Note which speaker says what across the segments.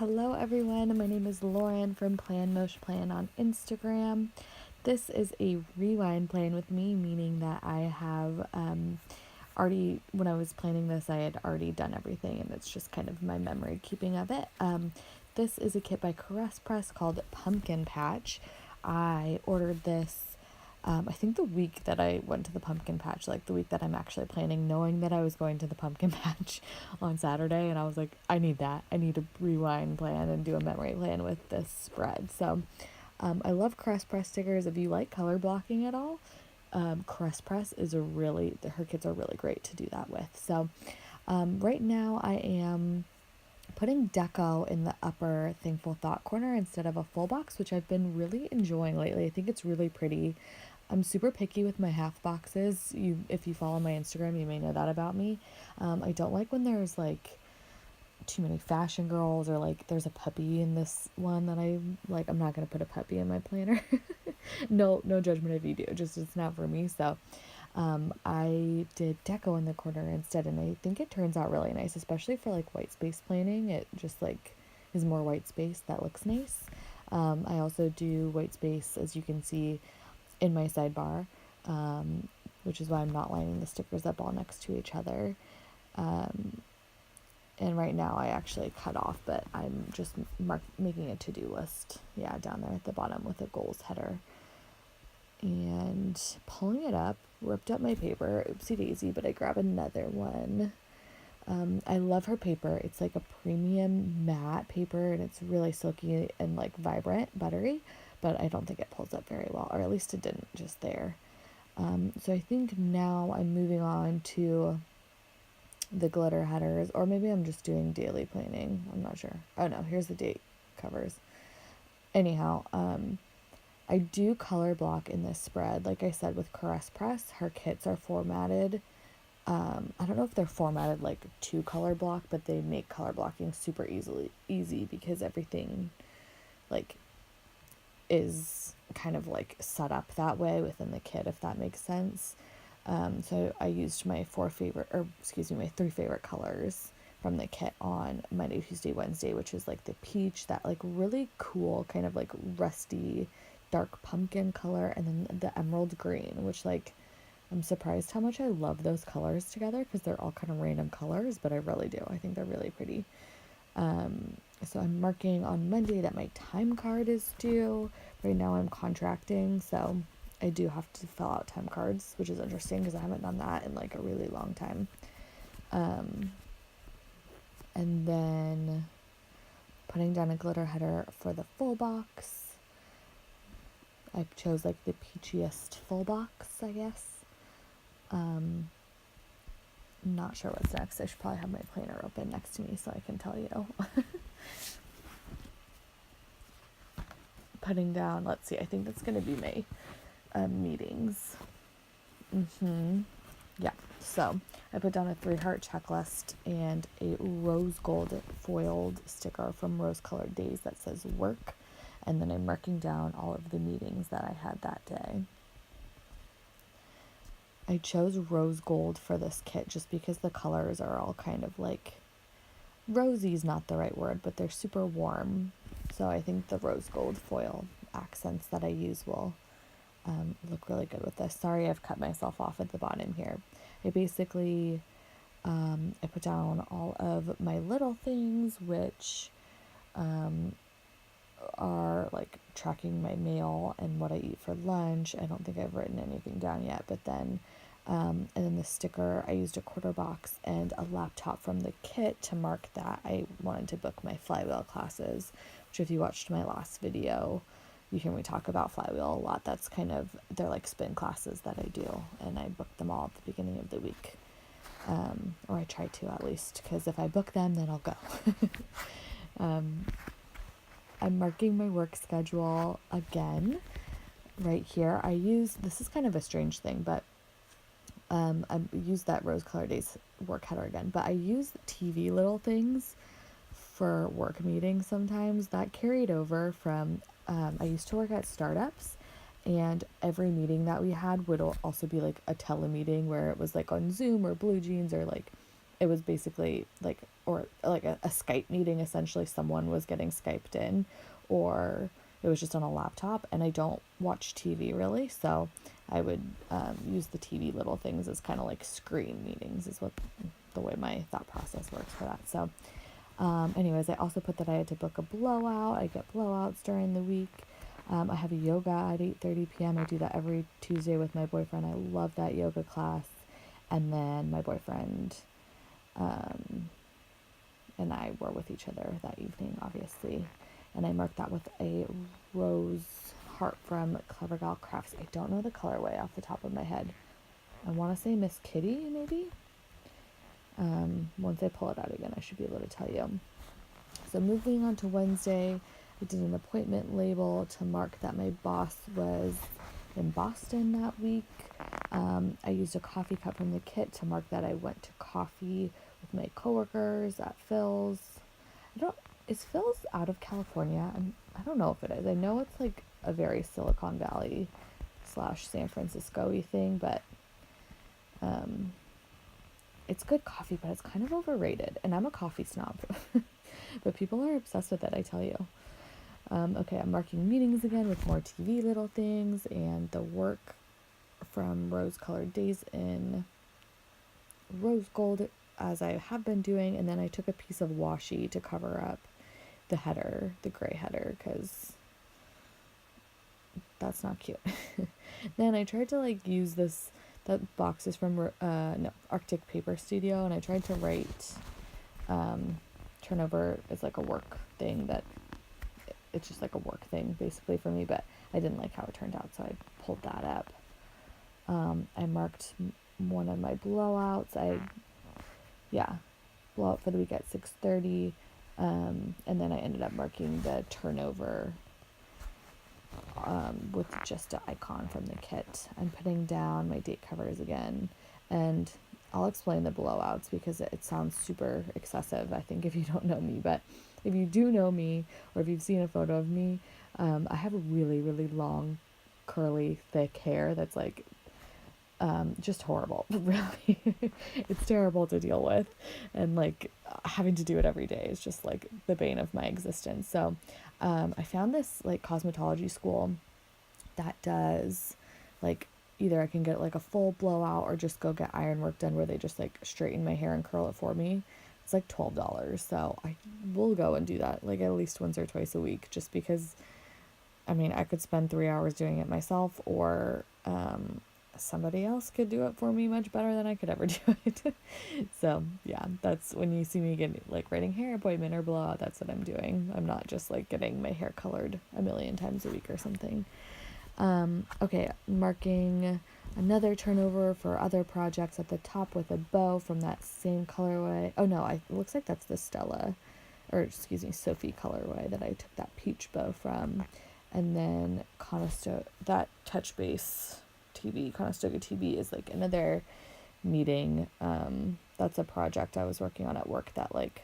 Speaker 1: Hello everyone, my name is Lauren from Plan on Instagram. This is a rewind plan with me, meaning that I have already, when I was planning this, I had already done everything and it's just kind of my memory keeping of it. This is a kit by Press called Pumpkin Patch. I ordered this I think the week that I went to the pumpkin patch, like the week that I'm actually planning, knowing that I was going to the pumpkin patch on Saturday, and I was like, I need that. I need a rewind plan and do a memory plan with this spread. So I love Press stickers. If you like color blocking at all, Press is her kits are really great to do that with. So right now I am putting deco in the upper Thankful Thought corner instead of a full box, which I've been really enjoying lately. I think it's really pretty. I'm super picky with my half boxes. If you follow my Instagram, you may know that about me. I don't like when there's like too many fashion girls, or like there's a puppy in this one that I like. I'm not gonna put a puppy in my planner. No judgment if you do, just it's not for me. So I did deco in the corner instead, and I think it turns out really nice, especially for like white space planning. It just like is more white space that looks nice. I also do white space, as you can see, in my sidebar, which is why I'm not lining the stickers up all next to each other. And right now I actually cut off, but I'm just making a to-do list, down there at the bottom with a goals header. And pulling it up, ripped up my paper, oopsie daisy, but I grab another one. I love her paper. It's like a premium matte paper, and it's really silky and like vibrant, buttery, but I don't think it pulls up very well, or at least it didn't just there. So I think now I'm moving on to the glitter headers, or maybe I'm just doing daily planning. I'm not sure. Oh no, here's the date covers. Anyhow, I do color block in this spread. Like I said, with Press, her kits are formatted. I don't know if they're formatted like to color block, but they make color blocking super easy because everything like is kind of like set up that way within the kit, if that makes sense. So I used my three favorite colors from the kit on Monday, Tuesday, Wednesday, which is like the peach, that like really cool kind of like rusty dark pumpkin color, and then the emerald green, which like I'm surprised how much I love those colors together, because they're all kind of random colors, but I really do. I think they're really pretty. So I'm marking on Monday that my time card is due. Right now I'm contracting, so I do have to fill out time cards, which is interesting because I haven't done that in like a really long time. And then putting down a glitter header for the full box. I chose like the peachiest full box, I guess. Not sure what's next. I should probably have my planner open next to me so I can tell you. Putting down, let's see, I think that's going to be my meetings. Yeah, so I put down a 3-heart checklist and a rose gold foiled sticker from Rose Colored Daze that says work, and then I'm marking down all of the meetings that I had that day. I chose rose gold for this kit just because the colors are all kind of like, rosy is not the right word, but they're super warm. So I think the rose gold foil accents that I use will look really good with this. Sorry, I've cut myself off at the bottom here. I basically, I put down all of my little things, which are like tracking my mail and what I eat for lunch. I don't think I've written anything down yet, but then and then the sticker, I used a quarter box and a laptop from the kit to mark that I wanted to book my flywheel classes, which if you watched my last video, you hear me talk about flywheel a lot. That's kind of, they're like spin classes that I do, and I book them all at the beginning of the week. Or I try to, at least, because if I book them, then I'll go. I'm marking my work schedule again right here. This is kind of a strange thing, but I use that Rose Colored Daze work header again, but I use TV little things for work meetings sometimes. That carried over from, I used to work at startups, and every meeting that we had would also be like a telemeeting where it was like on Zoom or Blue Jeans or like it was basically like, or like a Skype meeting. Essentially, someone was getting Skyped in, or it was just on a laptop. And I don't watch TV really, so I would use the TV little things as kind of like screen meetings, is what the way my thought process works for that. So anyways, I also put that I had to book a blowout. I get blowouts during the week. I have a yoga at 8:30 p.m. I do that every Tuesday with my boyfriend. I love that yoga class. And then my boyfriend and I were with each other that evening, obviously. And I marked that with a rose heart from Clever Gal Crafts. I don't know the colorway off the top of my head. I want to say Miss Kitty, maybe? Once I pull it out again, I should be able to tell you. So moving on to Wednesday, I did an appointment label to mark that my boss was in Boston that week. I used a coffee cup from the kit to mark that I went to coffee with my coworkers at Phil's. Is Phil's out of California? I don't know if it is. I know it's like a very Silicon Valley / San Francisco-y thing, but it's good coffee, but it's kind of overrated. And I'm a coffee snob, but people are obsessed with it, I tell you. Okay, I'm marking meetings again with more TV little things and the work from rose-colored Daze in rose gold, as I have been doing. And then I took a piece of washi to cover up the header, the gray header, because that's not cute. Then I tried to like use that box is from Arctic Paper Studio, and I tried to write turnover is like a work thing, that it's just like a work thing basically for me, but I didn't like how it turned out, so I pulled that up. I marked one of my blowouts. Blowout for the week at 6:30, and then I ended up marking the turnover with just an icon from the kit. I'm putting down my date covers again, and I'll explain the blowouts because it sounds super excessive, I think, if you don't know me. But if you do know me, or if you've seen a photo of me, I have a really, really long, curly, thick hair that's like just horrible. Really, it's terrible to deal with, and like having to do it every day is just like the bane of my existence. So I found this like cosmetology school that does like, either I can get like a full blowout or just go get iron work done, where they just like straighten my hair and curl it for me. It's like $12, so I will go and do that like at least once or twice a week, just because I mean, I could spend 3 hours doing it myself, or somebody else could do it for me much better than I could ever do it. So yeah, that's when you see me get like writing hair appointment or blowout, that's what I'm doing. I'm not just like getting my hair colored a million times a week or something. Okay, marking another turnover for other projects at the top with a bow from that same colorway. Oh no, it looks like that's the Sophie colorway that I took that peach bow from. And then that touch base TV, Conestoga TV, is like another meeting. That's a project I was working on at work that like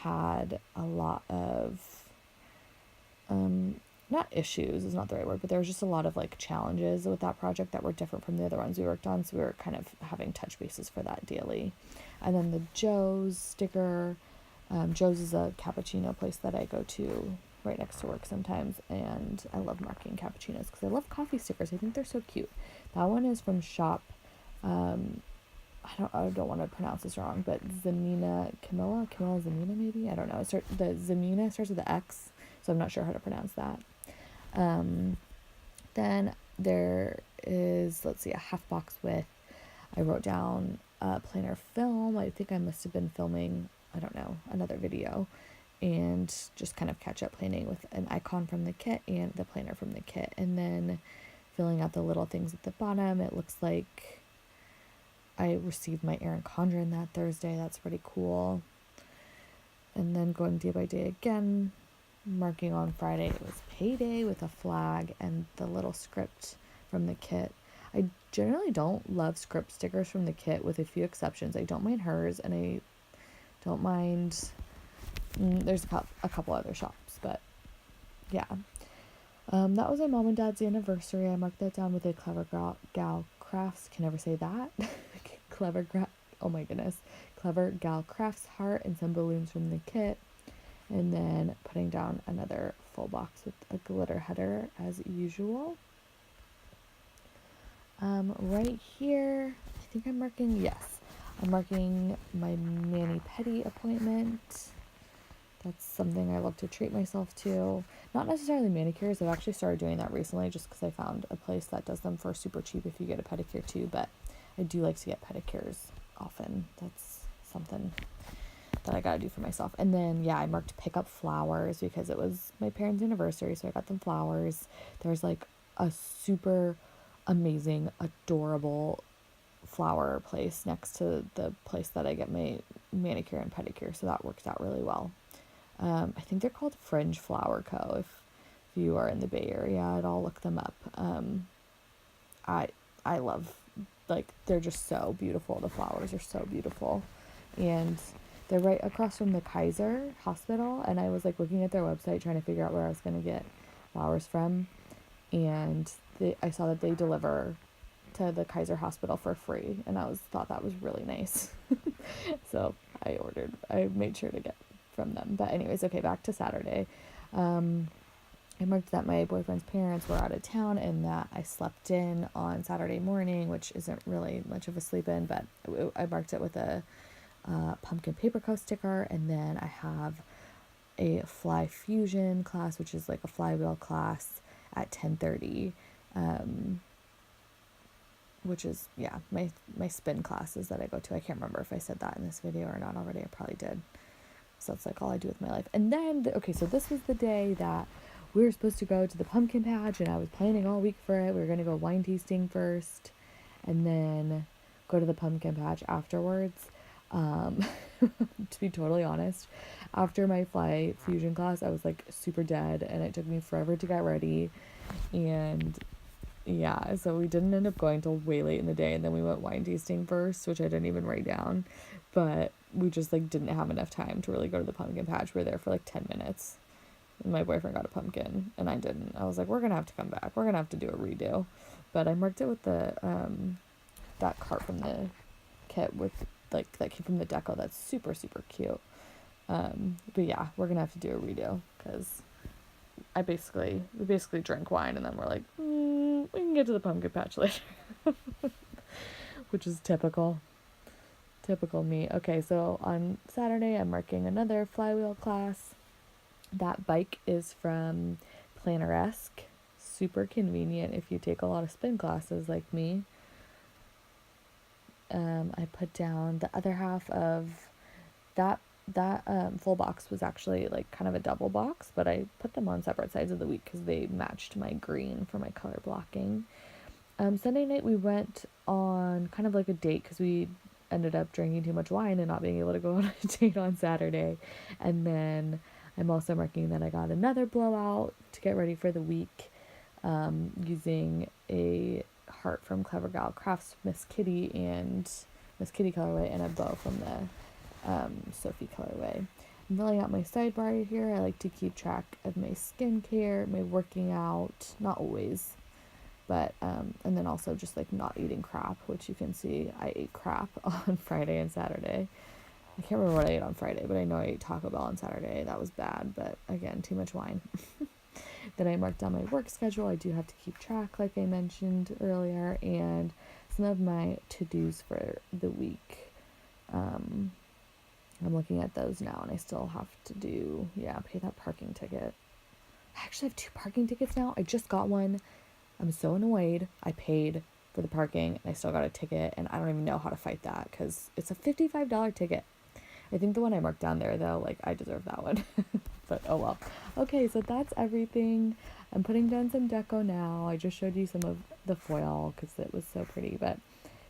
Speaker 1: had a lot of not issues is not the right word, but there was just a lot of like challenges with that project that were different from the other ones we worked on, so we were kind of having touch bases for that daily. And then the Joe's sticker, Joe's is a cappuccino place that I go to right next to work sometimes, and I love marking cappuccinos because I love coffee stickers. I think they're so cute. That one is from shop, I don't want to pronounce this wrong, but Camila Ximena, maybe, I don't know. The Ximena starts with the X, so I'm not sure how to pronounce that. Then there is, a half box with, I wrote down planner film. I think I must have been filming, I don't know, another video, and just kind of catch up planning with an icon from the kit and the planner from the kit, and then filling out the little things at the bottom. It looks like I received my Erin Condren that Thursday. That's pretty cool. And then going day by day again, marking on Friday, it was payday with a flag and the little script from the kit. I generally don't love script stickers from the kit, with a few exceptions. I don't mind hers, and I don't mind, there's a couple other shops, but yeah. That was my mom and dad's anniversary. I marked that down with a Clever Gal Crafts. Can never say that. Oh my goodness. Clever Gal Crafts heart and some balloons from the kit. And then putting down another full box with a glitter header as usual. Right here, I think I'm marking, yes, I'm marking my mani-pedi appointment. That's something I love to treat myself to. Not necessarily manicures. I've actually started doing that recently just because I found a place that does them for super cheap if you get a pedicure too. But I do like to get pedicures often. That's something that I gotta do for myself. And then, yeah, I marked pick up flowers because it was my parents' anniversary, so I got them flowers. There's like a super amazing, adorable flower place next to the place that I get my manicure and pedicure, so that worked out really well. I think they're called Fringe Flower Co. If you are in the Bay Area, I'll look them up. I love, like, they're just so beautiful. The flowers are so beautiful, and they're right across from the Kaiser Hospital. And I was like looking at their website trying to figure out where I was gonna get flowers from, and I saw that they deliver to the Kaiser Hospital for free, and thought that was really nice. So I made sure to get from them. But anyways, okay, back to Saturday. I marked that my boyfriend's parents were out of town and that I slept in on Saturday morning, which isn't really much of a sleep in, but I marked it with a pumpkin paper coat sticker. And then I have a fly fusion class, which is like a flywheel class at 10:30. Which is, yeah, my spin classes that I go to. I can't remember if I said that in this video or not already. I probably did. So that's like all I do with my life. And then, so this was the day that we were supposed to go to the pumpkin patch, and I was planning all week for it. We were going to go wine tasting first and then go to the pumpkin patch afterwards. To be totally honest, after my fly fusion class, I was like super dead, and it took me forever to get ready. And yeah, so we didn't end up going till way late in the day, and then we went wine tasting first, which I didn't even write down, but we just like didn't have enough time to really go to the pumpkin patch. We were there for like 10 minutes, and my boyfriend got a pumpkin, and I didn't. I was like, we're gonna have to come back. We're gonna have to do a redo. But I marked it with the that cart from the kit with like that came from the deco. That's super, super cute. But yeah, we're gonna have to do a redo because we basically drank wine, and then we're like, we can get to the pumpkin patch later. Which is typical me. Okay, so on Saturday I'm marking another flywheel class. That bike is from Planneresque. Super convenient if you take a lot of spin classes like me. I put down the other half of that full box was actually like kind of a double box, but I put them on separate sides of the week because they matched my green for my color blocking. Sunday night we went on kind of like a date because we ended up drinking too much wine and not being able to go on a date on Saturday. And then I'm also marking that I got another blowout to get ready for the week, using a heart from Clever Gal Crafts Miss Kitty colorway, and a bow from the Sophie colorway. I'm filling out my sidebar here. I like to keep track of my skincare, my working out, not always, but and then also just like not eating crap, which you can see I ate crap on Friday and Saturday. I can't remember what I ate on Friday, but I know I ate Taco Bell on Saturday. That was bad, but again, too much wine. Then I marked down my work schedule. I do have to keep track, like I mentioned earlier, and some of my to-dos for the week. I'm looking at those now, and I still have to pay that parking ticket. I actually have 2 parking tickets now. I just got one. I'm so annoyed. I paid for the parking, and I still got a ticket, and I don't even know how to fight that, because it's a $55 ticket. I think the one I marked down there, though, like, I deserve that one. But, oh well. Okay, so that's everything. I'm putting down some deco now. I just showed you some of the foil, because it was so pretty, but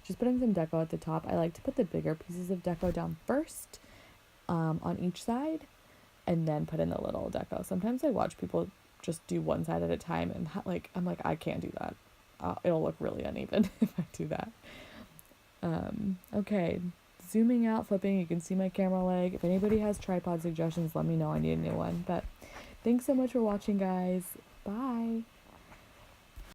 Speaker 1: just putting some deco at the top. I like to put the bigger pieces of deco down first, on each side, and then put in the little deco. Sometimes I watch people just do one side at a time, and I'm like, I can't do that. It'll look really uneven if I do that. Okay, zooming out, flipping, you can see my camera leg. If anybody has tripod suggestions, let me know. I need a new one. But thanks so much for watching, guys. Bye.